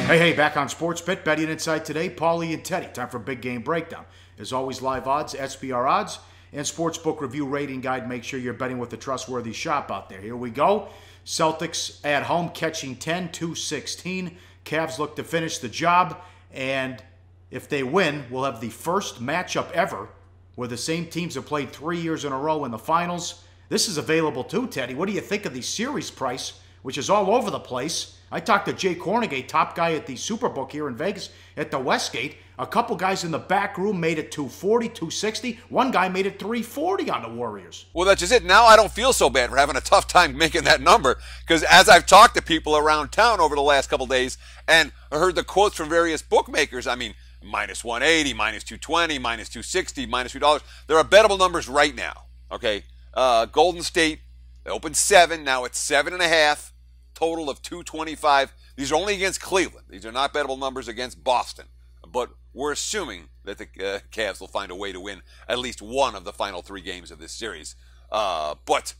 Hey, back on Sportsbet, betting inside today, Pauly and Teddy. Time for a big game breakdown. As always, live odds, SBR odds, and Sportsbook review rating guide. Make sure you're betting with a trustworthy shop out there. Here we go. Celtics at home catching 10, 2-16. Cavs look to finish the job, and if they win, we'll have the first matchup ever where the same teams have played 3 years in a row in the finals. This is available too, Teddy. What do you think of the series price, which is all over the place? I talked to Jay Cornegay, top guy at the Superbook here in Vegas at the Westgate. A couple guys in the back room made it 240, 260. One guy made it 340 on the Warriors. Well, that's just it. Now I don't feel so bad for having a tough time making that number, because as I've talked to people around town over the last couple days and heard the quotes from various bookmakers, I mean, minus 180, minus 220, minus 260, minus $2. There are bettable numbers right now, okay? Golden State, they opened 7. Now it's 7.5. Total of 225. These are only against Cleveland. These are not bettable numbers against Boston. But we're assuming that the Cavs will find a way to win at least one of the final 3 games of this series. But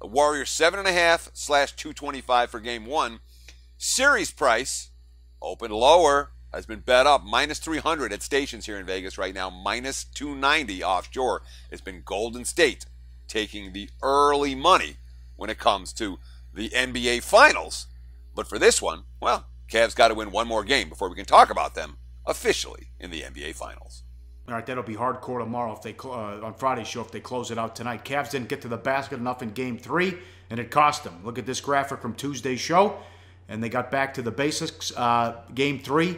Warriors 7.5/225 for game 1. Series price, open lower, has been bet up. Minus 300 at stations here in Vegas right now. Minus 290 offshore. It's been Golden State taking the early money when it comes to the NBA Finals. But for this one, well, Cavs got to win one more game before we can talk about them officially in the NBA Finals. All right, that'll be hardcore tomorrow if they on Friday's show if they close it out tonight. Cavs didn't get to the basket enough in Game 3, and it cost them. Look at this graphic from Tuesday's show, and they got back to the basics. Game 3,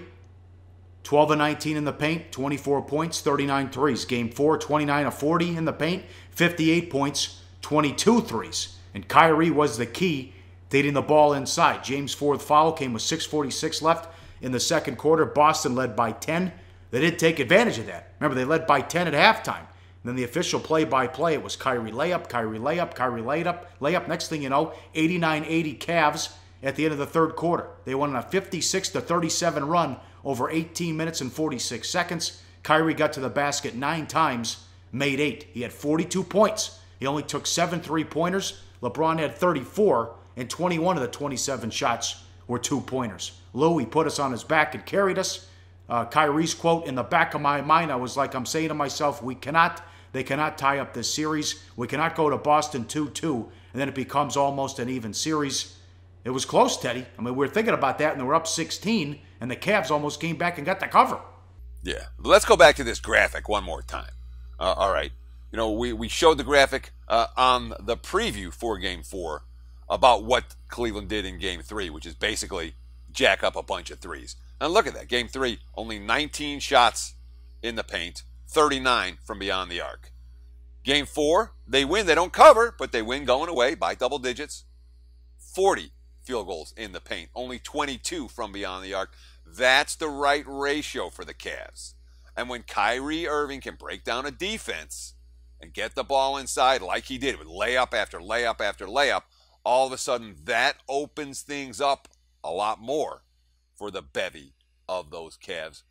12 of 19 in the paint, 24 points, 39 threes. Game 4, 29 of 40 in the paint, 58 points, 22 threes. And Kyrie was the key, dating the ball inside. James' fourth foul came with 6:46 left in the second quarter. Boston led by 10. They didn't take advantage of that. Remember, they led by 10 at halftime. And then the official play-by-play, it was Kyrie layup, Kyrie layup, Kyrie layup. Next thing you know, 89-80 Cavs at the end of the third quarter. They went on a 56-37 run over 18 minutes and 46 seconds. Kyrie got to the basket 9 times, made 8. He had 42 points. He only took 7 3-pointers. LeBron had 34, and 21 of the 27 shots were 2-pointers. Lou, he put us on his back and carried us. Kyrie's quote, in the back of my mind, I was like, I'm saying to myself, they cannot tie up this series. We cannot go to Boston 2-2, and then it becomes almost an even series. It was close, Teddy. I mean, we were thinking about that, and they were up 16, and the Cavs almost came back and got the cover. Yeah. Let's go back to this graphic one more time. All right. You know, we showed the graphic on the preview for Game 4 about what Cleveland did in Game 3, which is basically jack up a bunch of threes. And look at that. Game 3, only 19 shots in the paint, 39 from beyond the arc. Game 4, they win. They don't cover, but they win going away by double digits. 40 field goals in the paint, only 22 from beyond the arc. That's the right ratio for the Cavs. And when Kyrie Irving can break down a defense and get the ball inside like he did with layup after layup after layup, all of a sudden that opens things up a lot more for the bevy of those Cavs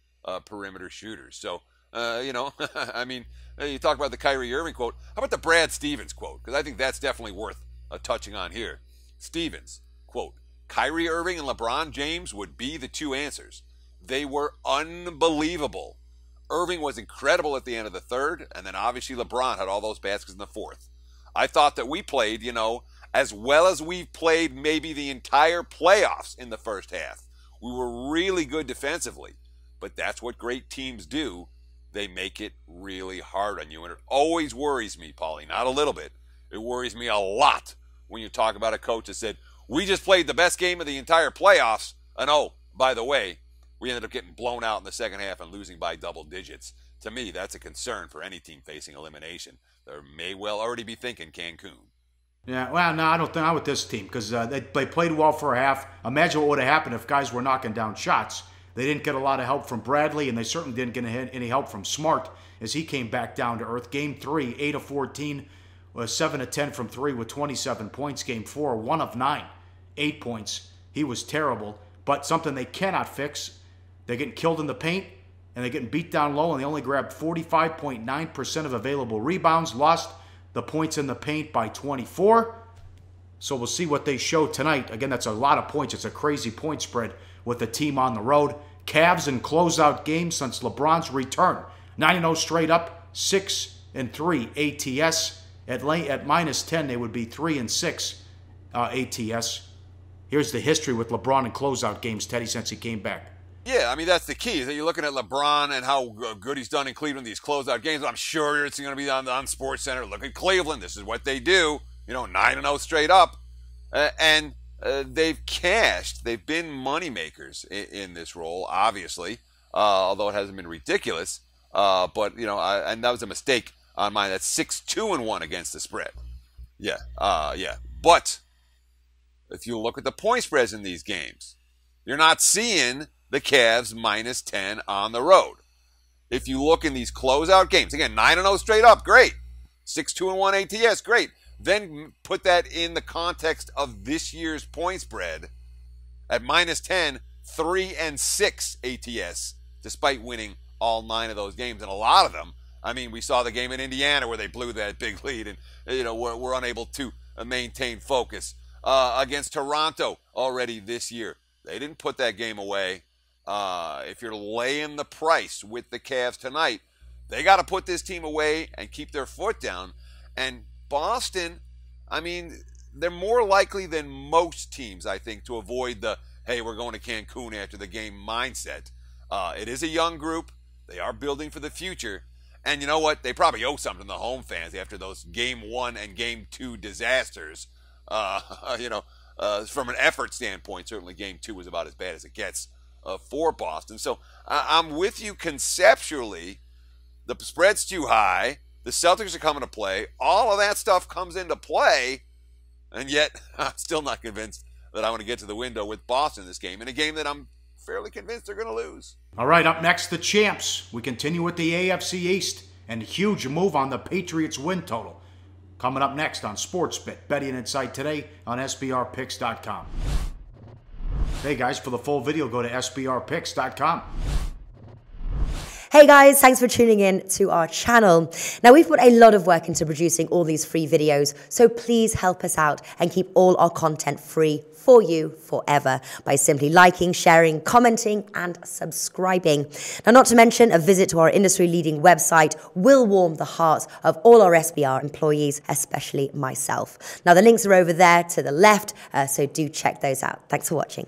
perimeter shooters. So, I mean, you talk about the Kyrie Irving quote. How about the Brad Stevens quote? Because I think that's definitely worth touching on here. Stevens, quote, Kyrie Irving and LeBron James would be the 2 answers. They were unbelievable. Irving was incredible at the end of the third, and then obviously LeBron had all those baskets in the fourth. I thought that we played, as well as we've played maybe the entire playoffs in the first half. We were really good defensively, but that's what great teams do. They make it really hard on you, and it always worries me, Pauly, not a little bit. It worries me a lot when you talk about a coach that said, we just played the best game of the entire playoffs, and oh, by the way, we ended up getting blown out in the second half and losing by double digits. To me, that's a concern for any team facing elimination. They may well already be thinking Cancun. Yeah, well, no, I don't think not with this team because they played well for a half. Imagine what would have happened if guys were knocking down shots. They didn't get a lot of help from Bradley, and they certainly didn't get any help from Smart as he came back down to earth. Game 3, 8 of 14, 7 of 10 from 3 with 27 points. Game 4, 1 of 9, 8 points. He was terrible, but something they cannot fix. They're getting killed in the paint, and they're getting beat down low, and they only grabbed 45.9% of available rebounds, lost the points in the paint by 24. So we'll see what they show tonight. Again, that's a lot of points. It's a crazy point spread with a team on the road. Cavs in closeout games since LeBron's return. 9-0 straight up, 6-3 ATS. At -10, they would be 3-6 ATS. Here's the history with LeBron in closeout games, Teddy, since he came back. Yeah, I mean, that's the key. Is that you're looking at LeBron and how good he's done in Cleveland, these closeout games. I'm sure it's going to be on SportsCenter. Look at Cleveland. This is what they do. 9-0 straight up. And they've cashed. They've been money makers in this role, obviously, although it hasn't been ridiculous. But, and that was a mistake on mine. That's 6-2-1 against the spread. Yeah. But if you look at the point spreads in these games, you're not seeing the Cavs -10 on the road. If you look in these closeout games, again, 9-0 straight up, great. 6-2-1 ATS, great. Then put that in the context of this year's point spread at -10, 3-6 ATS, despite winning all 9 of those games, and a lot of them. I mean, we saw the game in Indiana where they blew that big lead and, were unable to maintain focus. Against Toronto already this year. They didn't put that game away. If you're laying the price with the Cavs tonight, they got to put this team away and keep their foot down. And Boston, I mean, they're more likely than most teams, I think, to avoid the, hey, we're going to Cancun after the game mindset. It is a young group. They are building for the future. And you know what? They probably owe something to the home fans after those Game 1 and Game 2 disasters. From an effort standpoint, certainly Game 2 was about as bad as it gets for Boston. So I'm with you conceptually. The spread's too high. The Celtics are coming to play. All of that stuff comes into play. And yet, I'm still not convinced that I want to get to the window with Boston in this game, in a game that I'm fairly convinced they're going to lose. All right, up next, the champs. We continue with the AFC East, and huge move on the Patriots win total. Coming up next on SportsBit, betting insight today on SBRpicks.com. Hey guys, for the full video, go to SBRpicks.com. Hey guys, thanks for tuning in to our channel. Now, we've put a lot of work into producing all these free videos, so please help us out and keep all our content free for you forever by simply liking, sharing, commenting, and subscribing. Now, not to mention, a visit to our industry-leading website will warm the hearts of all our SBR employees, especially myself. Now, the links are over there to the left, so do check those out. Thanks for watching.